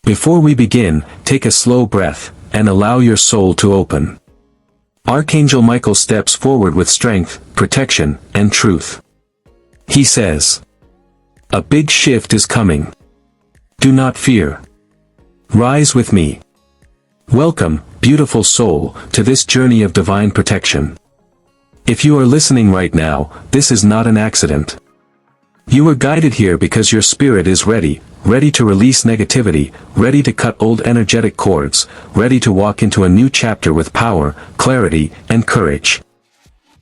Before we begin, take a slow breath, and allow your soul to open. Archangel Michael steps forward with strength, protection, and truth. He says, "A big shift is coming. Do not fear. Rise with me. Welcome, beautiful soul, to this journey of divine protection. If you are listening right now, this is not an accident. You are guided here because your spirit is ready to release negativity, ready to cut old energetic cords, ready to walk into a new chapter with power, clarity, and courage.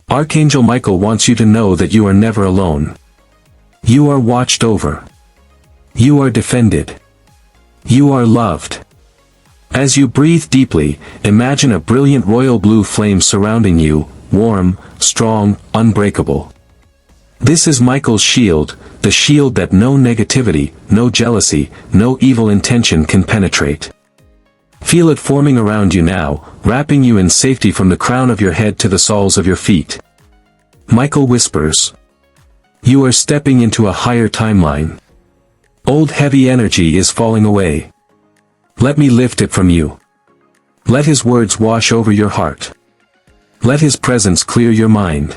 Archangel Michael wants you to know that you are never alone. You are watched over. You are defended. You are loved." As you breathe deeply, imagine a brilliant royal blue flame surrounding you, warm, strong, unbreakable. This is Michael's shield, the shield that no negativity, no jealousy, no evil intention can penetrate. Feel it forming around you now, wrapping you in safety from the crown of your head to the soles of your feet. Michael whispers, "You are stepping into a higher timeline. Old heavy energy is falling away. Let me lift it from you. Let his words wash over your heart. Let his presence clear your mind.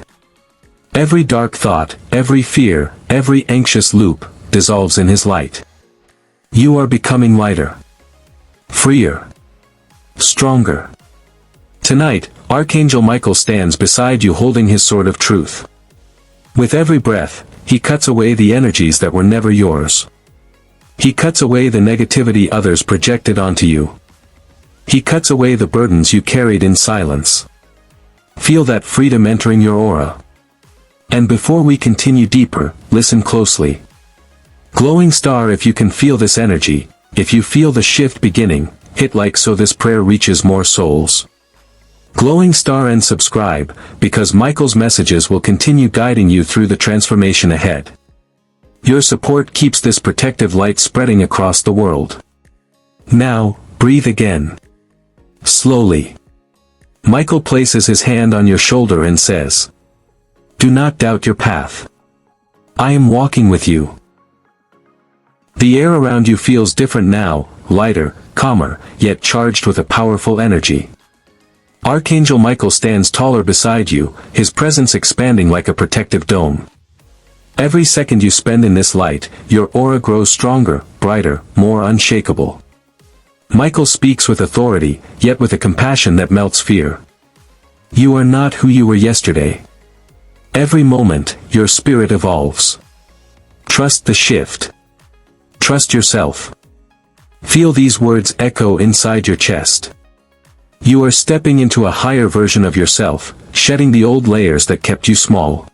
Every dark thought, every fear, every anxious loop, dissolves in his light. You are becoming lighter. Freer. Stronger." Tonight, Archangel Michael stands beside you holding his sword of truth. With every breath, he cuts away the energies that were never yours. He cuts away the negativity others projected onto you. He cuts away the burdens you carried in silence. Feel that freedom entering your aura. And before we continue deeper, listen closely. Glowing star, if you can feel this energy, if you feel the shift beginning, hit like so this prayer reaches more souls. Glowing star and subscribe, because Michael's messages will continue guiding you through the transformation ahead. Your support keeps this protective light spreading across the world. Now, breathe again. Slowly. Michael places his hand on your shoulder and says, "Do not doubt your path. I am walking with you." The air around you feels different now, lighter, calmer, yet charged with a powerful energy. Archangel Michael stands taller beside you, his presence expanding like a protective dome. Every second you spend in this light, your aura grows stronger, brighter, more unshakable. Michael speaks with authority, yet with a compassion that melts fear. You are not who you were yesterday. Every moment, your spirit evolves. Trust the shift. Trust yourself. Feel these words echo inside your chest. You are stepping into a higher version of yourself, shedding the old layers that kept you small.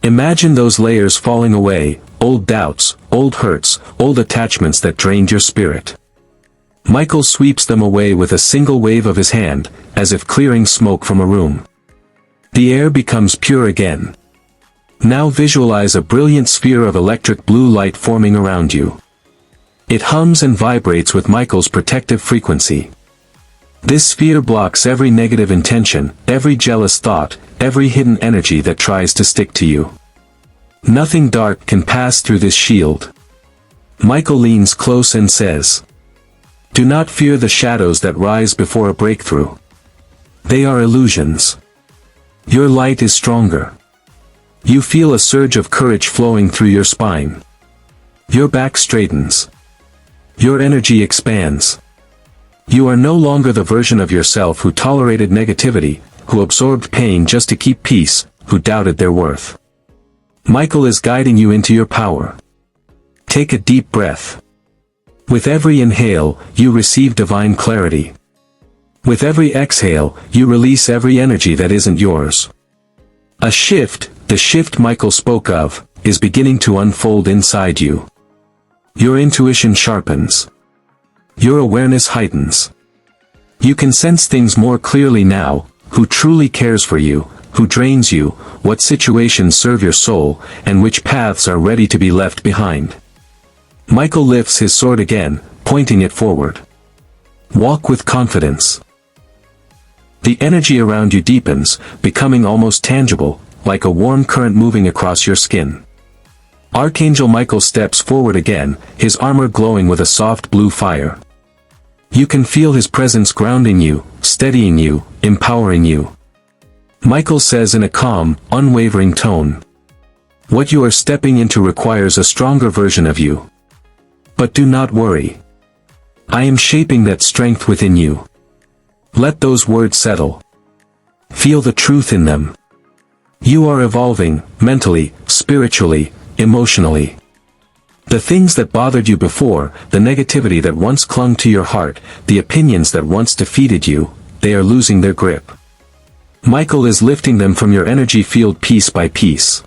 Imagine those layers falling away, old doubts, old hurts, old attachments that drained your spirit. Michael sweeps them away with a single wave of his hand, as if clearing smoke from a room. The air becomes pure again. Now visualize a brilliant sphere of electric blue light forming around you. It hums and vibrates with Michael's protective frequency. This sphere blocks every negative intention, every jealous thought, every hidden energy that tries to stick to you. Nothing dark can pass through this shield. Michael leans close and says, "Do not fear the shadows that rise before a breakthrough. They are illusions. Your light is stronger." You feel a surge of courage flowing through your spine. Your back straightens. Your energy expands. You are no longer the version of yourself who tolerated negativity, who absorbed pain just to keep peace, who doubted their worth. Michael is guiding you into your power. Take a deep breath. With every inhale, you receive divine clarity. With every exhale, you release every energy that isn't yours. A shift, the shift Michael spoke of, is beginning to unfold inside you. Your intuition sharpens. Your awareness heightens. You can sense things more clearly now, who truly cares for you, who drains you, what situations serve your soul, and which paths are ready to be left behind. Michael lifts his sword again, pointing it forward. Walk with confidence. The energy around you deepens, becoming almost tangible, like a warm current moving across your skin. Archangel Michael steps forward again, his armor glowing with a soft blue fire. You can feel his presence grounding you, steadying you, empowering you. Michael says in a calm, unwavering tone, "What you are stepping into requires a stronger version of you. But do not worry. I am shaping that strength within you. Let those words settle. Feel the truth in them. You are evolving, mentally, spiritually, emotionally. The things that bothered you before, the negativity that once clung to your heart, the opinions that once defeated you, they are losing their grip. Michael is lifting them from your energy field piece by piece.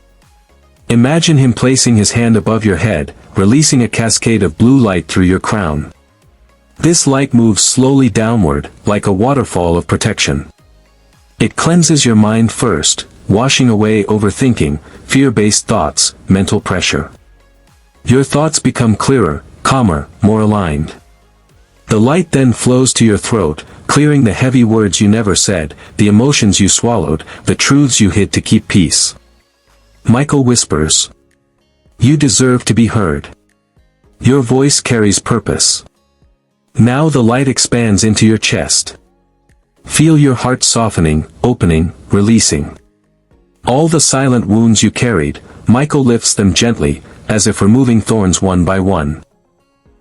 Imagine him placing his hand above your head, releasing a cascade of blue light through your crown. This light moves slowly downward, like a waterfall of protection. It cleanses your mind first, washing away overthinking, fear-based thoughts, mental pressure. Your thoughts become clearer, calmer, more aligned. The light then flows to your throat, clearing the heavy words you never said, the emotions you swallowed, the truths you hid to keep peace. Michael whispers, "You deserve to be heard. Your voice carries purpose." Now the light expands into your chest. Feel your heart softening, opening, releasing. All the silent wounds you carried, Michael lifts them gently, as if removing thorns one by one.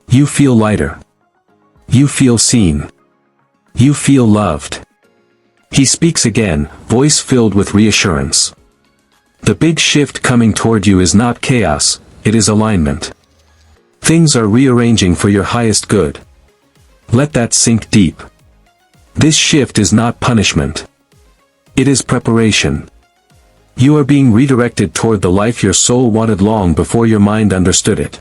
You feel lighter. You feel seen. You feel loved. He speaks again, voice filled with reassurance. The big shift coming toward you is not chaos, it is alignment. Things are rearranging for your highest good. Let that sink deep. This shift is not punishment. It is preparation. You are being redirected toward the life your soul wanted long before your mind understood it.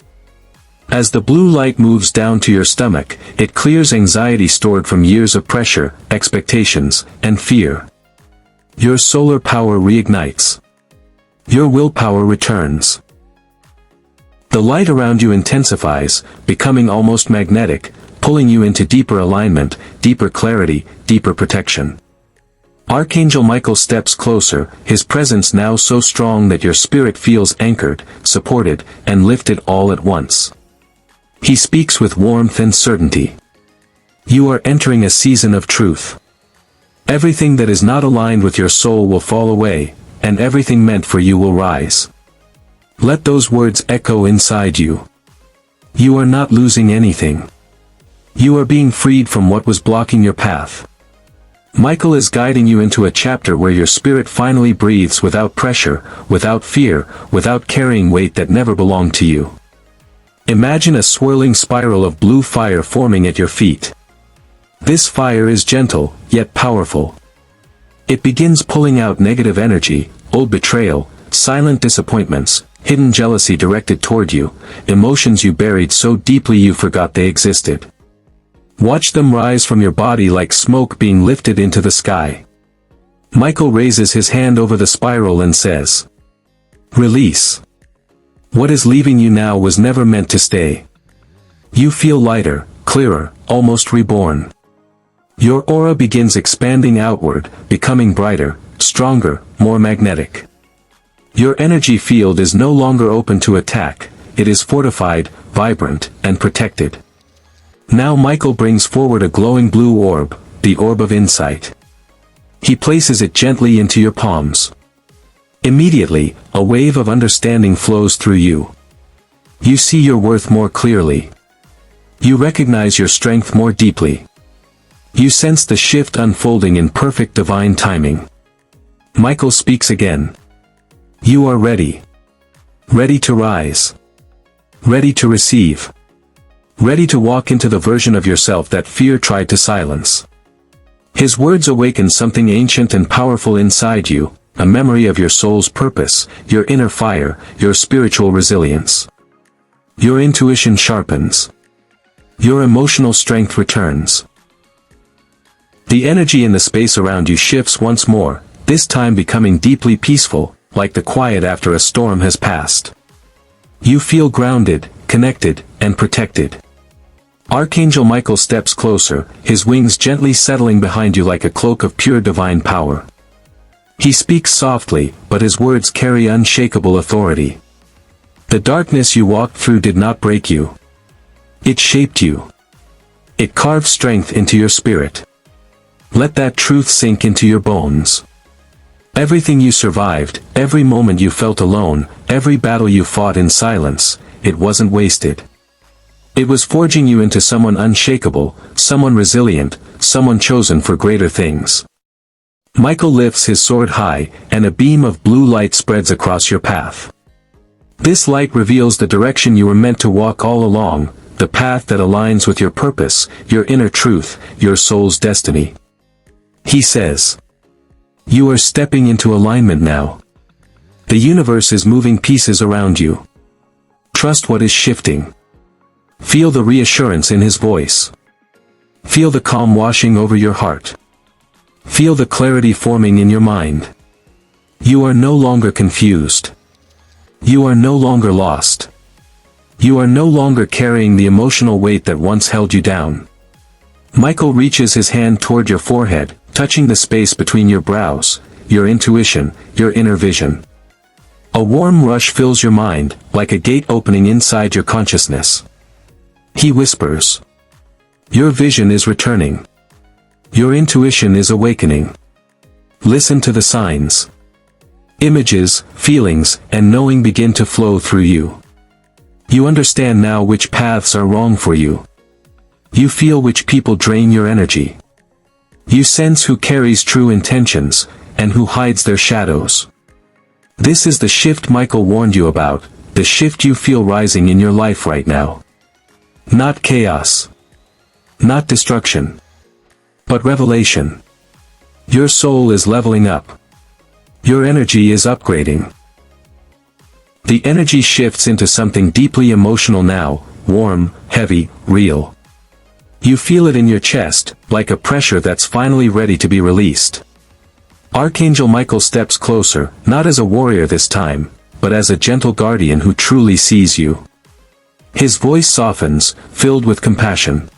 As the blue light moves down to your stomach, it clears anxiety stored from years of pressure, expectations, and fear. Your solar power reignites. Your willpower returns. The light around you intensifies, becoming almost magnetic, pulling you into deeper alignment, deeper clarity, deeper protection. Archangel Michael steps closer, his presence now so strong that your spirit feels anchored, supported, and lifted all at once. He speaks with warmth and certainty. You are entering a season of truth. Everything that is not aligned with your soul will fall away, and everything meant for you will rise. Let those words echo inside you. You are not losing anything. You are being freed from what was blocking your path. Michael is guiding you into a chapter where your spirit finally breathes without pressure, without fear, without carrying weight that never belonged to you. Imagine a swirling spiral of blue fire forming at your feet. This fire is gentle, yet powerful. It begins pulling out negative energy, old betrayal, silent disappointments, hidden jealousy directed toward you, emotions you buried so deeply you forgot they existed. Watch them rise from your body like smoke being lifted into the sky. Michael raises his hand over the spiral and says, "Release. What is leaving you now was never meant to stay." You feel lighter, clearer, almost reborn. Your aura begins expanding outward, becoming brighter, stronger, more magnetic. Your energy field is no longer open to attack, it is fortified, vibrant, and protected. Now Michael brings forward a glowing blue orb, the orb of insight. He places it gently into your palms. Immediately, a wave of understanding flows through you. You see your worth more clearly. You recognize your strength more deeply. You sense the shift unfolding in perfect divine timing. Michael speaks again. You are ready. Ready to rise. Ready to receive. Ready to walk into the version of yourself that fear tried to silence. His words awaken something ancient and powerful inside you, a memory of your soul's purpose, your inner fire, your spiritual resilience. Your intuition sharpens. Your emotional strength returns. The energy in the space around you shifts once more, this time becoming deeply peaceful, like the quiet after a storm has passed. You feel grounded, connected, and protected. Archangel Michael steps closer, his wings gently settling behind you like a cloak of pure divine power. He speaks softly, but his words carry unshakable authority. The darkness you walked through did not break you. It shaped you. It carved strength into your spirit. Let that truth sink into your bones. Everything you survived, every moment you felt alone, every battle you fought in silence, it wasn't wasted. It was forging you into someone unshakable, someone resilient, someone chosen for greater things. Michael lifts his sword high, and a beam of blue light spreads across your path. This light reveals the direction you were meant to walk all along, the path that aligns with your purpose, your inner truth, your soul's destiny. He says, "You are stepping into alignment now. The universe is moving pieces around you. Trust what is shifting." Feel the reassurance in his voice. Feel the calm washing over your heart. Feel the clarity forming in your mind. You are no longer confused. You are no longer lost. You are no longer carrying the emotional weight that once held you down. Michael reaches his hand toward your forehead, touching the space between your brows, your intuition, your inner vision. A warm rush fills your mind, like a gate opening inside your consciousness. He whispers, "Your vision is returning. Your intuition is awakening. Listen to the signs." Images, feelings, and knowing begin to flow through you. You understand now which paths are wrong for you. You feel which people drain your energy. You sense who carries true intentions, and who hides their shadows. This is the shift Michael warned you about, the shift you feel rising in your life right now. Not chaos. Not destruction. But revelation. Your soul is leveling up. Your energy is upgrading. The energy shifts into something deeply emotional now, warm, heavy, real. You feel it in your chest, like a pressure that's finally ready to be released. Archangel Michael steps closer, not as a warrior this time, but as a gentle guardian who truly sees you. His voice softens, filled with compassion.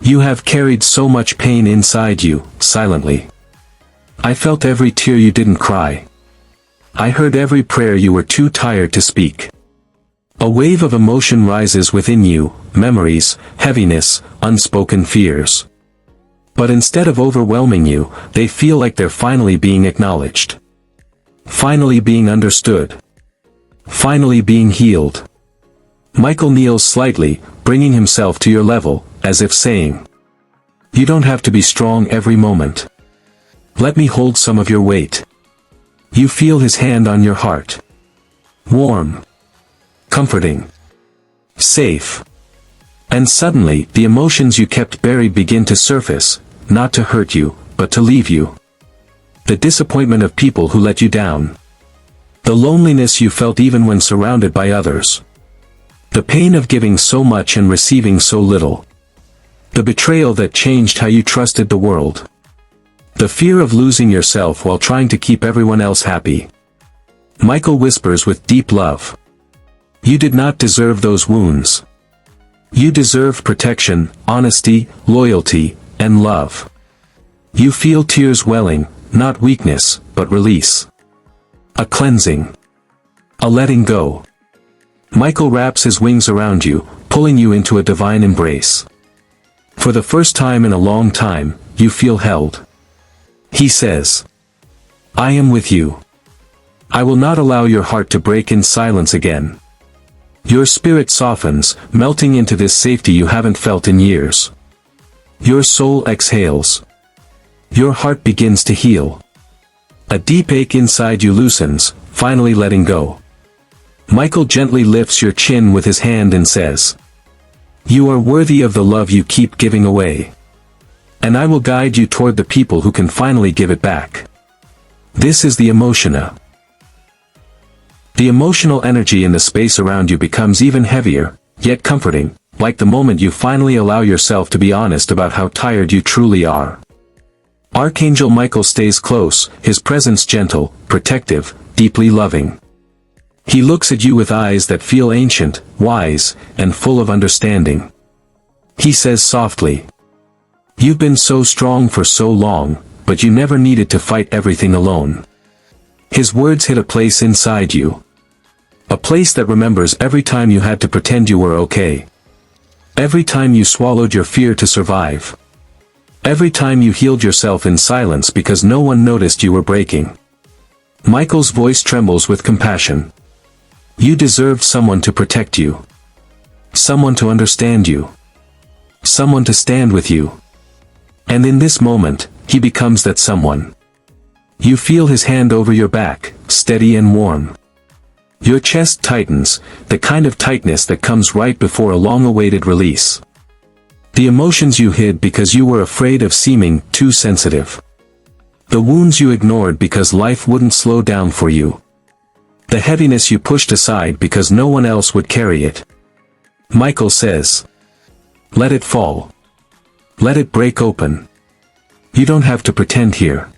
You have carried so much pain inside you, silently. I felt every tear you didn't cry. I heard every prayer you were too tired to speak. A wave of emotion rises within you, memories, heaviness, unspoken fears. But instead of overwhelming you, they feel like they're finally being acknowledged. Finally being understood. Finally being healed. Michael kneels slightly, bringing himself to your level, as if saying, "You don't have to be strong every moment. Let me hold some of your weight." You feel his hand on your heart. Warm. Comforting. Safe. And suddenly, the emotions you kept buried begin to surface, not to hurt you, but to leave you. The disappointment of people who let you down. The loneliness you felt even when surrounded by others. The pain of giving so much and receiving so little. The betrayal that changed how you trusted the world. The fear of losing yourself while trying to keep everyone else happy. Michael whispers with deep love. You did not deserve those wounds. You deserved protection, honesty, loyalty, and love. You feel tears welling, not weakness, but release. A cleansing. A letting go. Michael wraps his wings around you, pulling you into a divine embrace. For the first time in a long time, you feel held. He says, "I am with you. I will not allow your heart to break in silence again." Your spirit softens, melting into this safety you haven't felt in years. Your soul exhales. Your heart begins to heal. A deep ache inside you loosens, finally letting go. Michael gently lifts your chin with his hand and says, "You are worthy of the love you keep giving away. And I will guide you toward the people who can finally give it back." This is the emotiona. The emotional energy in the space around you becomes even heavier, yet comforting, like the moment you finally allow yourself to be honest about how tired you truly are. Archangel Michael stays close, his presence gentle, protective, deeply loving. He looks at you with eyes that feel ancient, wise, and full of understanding. He says softly, "You've been so strong for so long, but you never needed to fight everything alone." His words hit a place inside you. A place that remembers every time you had to pretend you were okay. Every time you swallowed your fear to survive. Every time you healed yourself in silence because no one noticed you were breaking. Michael's voice trembles with compassion. You deserved someone to protect you. Someone to understand you. Someone to stand with you. And in this moment, he becomes that someone. You feel his hand over your back, steady and warm. Your chest tightens, the kind of tightness that comes right before a long-awaited release. The emotions you hid because you were afraid of seeming too sensitive. The wounds you ignored because life wouldn't slow down for you. The heaviness you pushed aside because no one else would carry it. Michael says, let it fall. Let it break open. You don't have to pretend here.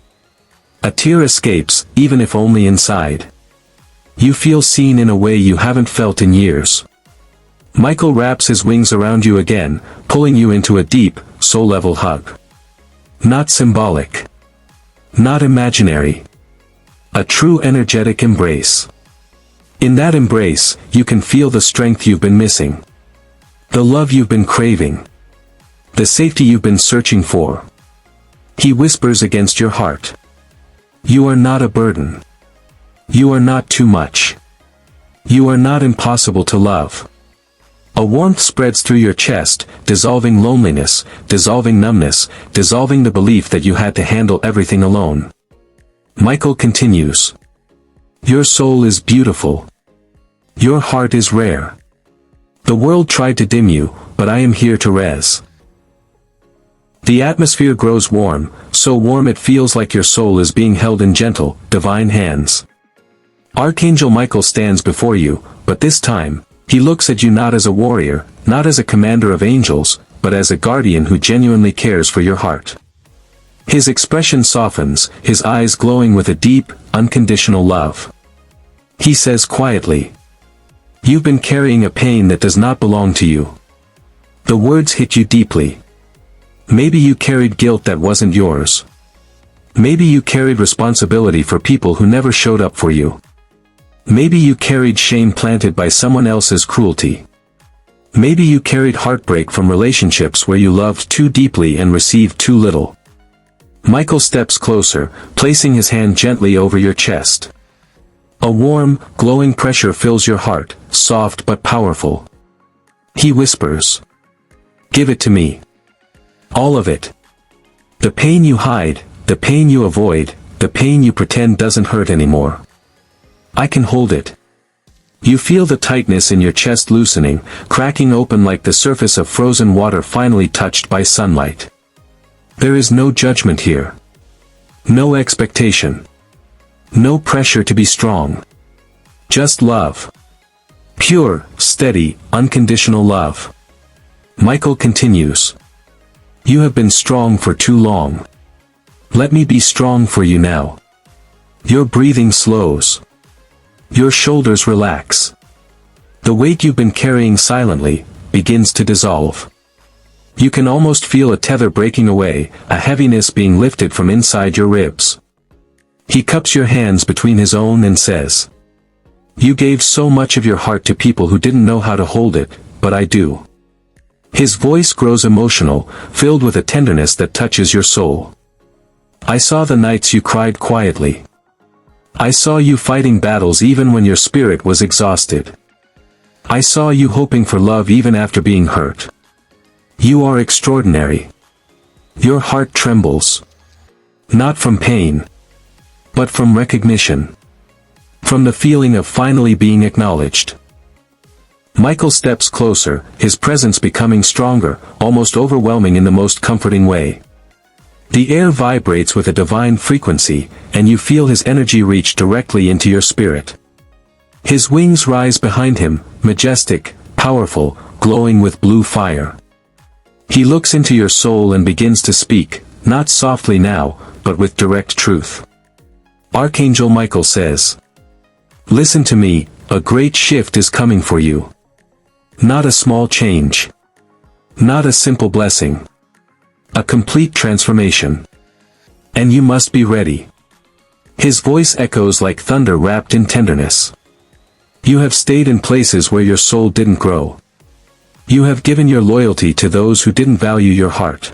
A tear escapes, even if only inside. You feel seen in a way you haven't felt in years. Michael wraps his wings around you again, pulling you into a deep, soul-level hug. Not symbolic. Not imaginary. A true energetic embrace. In that embrace, you can feel the strength you've been missing. The love you've been craving. The safety you've been searching for. He whispers against your heart. You are not a burden. You are not too much. You are not impossible to love. A warmth spreads through your chest, dissolving loneliness, dissolving numbness, dissolving the belief that you had to handle everything alone. Michael continues. Your soul is beautiful. Your heart is rare. The world tried to dim you, but I am here to res. The atmosphere grows warm, so warm it feels like your soul is being held in gentle, divine hands. Archangel Michael stands before you, but this time, he looks at you not as a warrior, not as a commander of angels, but as a guardian who genuinely cares for your heart. His expression softens, his eyes glowing with a deep, unconditional love. He says quietly, you've been carrying a pain that does not belong to you. The words hit you deeply. Maybe you carried guilt that wasn't yours. Maybe you carried responsibility for people who never showed up for you. Maybe you carried shame planted by someone else's cruelty. Maybe you carried heartbreak from relationships where you loved too deeply and received too little. Michael steps closer, placing his hand gently over your chest. A warm, glowing pressure fills your heart, soft but powerful. He whispers, give it to me. All of it. The pain you hide, the pain you avoid, the pain you pretend doesn't hurt anymore. I can hold it. You feel the tightness in your chest loosening, cracking open like the surface of frozen water finally touched by sunlight. There is no judgment here. No expectation. No pressure to be strong. Just love. Pure, steady, unconditional love. Michael continues. You have been strong for too long. Let me be strong for you now. Your breathing slows. Your shoulders relax. The weight you've been carrying silently begins to dissolve. You can almost feel a tether breaking away, a heaviness being lifted from inside your ribs. He cups your hands between his own and says, you gave so much of your heart to people who didn't know how to hold it, but I do. His voice grows emotional, filled with a tenderness that touches your soul. I saw the nights you cried quietly. I saw you fighting battles even when your spirit was exhausted. I saw you hoping for love even after being hurt. You are extraordinary. Your heart trembles. Not from pain, but from recognition. From the feeling of finally being acknowledged. Michael steps closer, his presence becoming stronger, almost overwhelming in the most comforting way. The air vibrates with a divine frequency, and you feel his energy reach directly into your spirit. His wings rise behind him, majestic, powerful, glowing with blue fire. He looks into your soul and begins to speak, not softly now, but with direct truth. Archangel Michael says, listen to me, a great shift is coming for you. Not a small change. Not a simple blessing. A complete transformation. And you must be ready. His voice echoes like thunder wrapped in tenderness. You have stayed in places where your soul didn't grow. You have given your loyalty to those who didn't value your heart.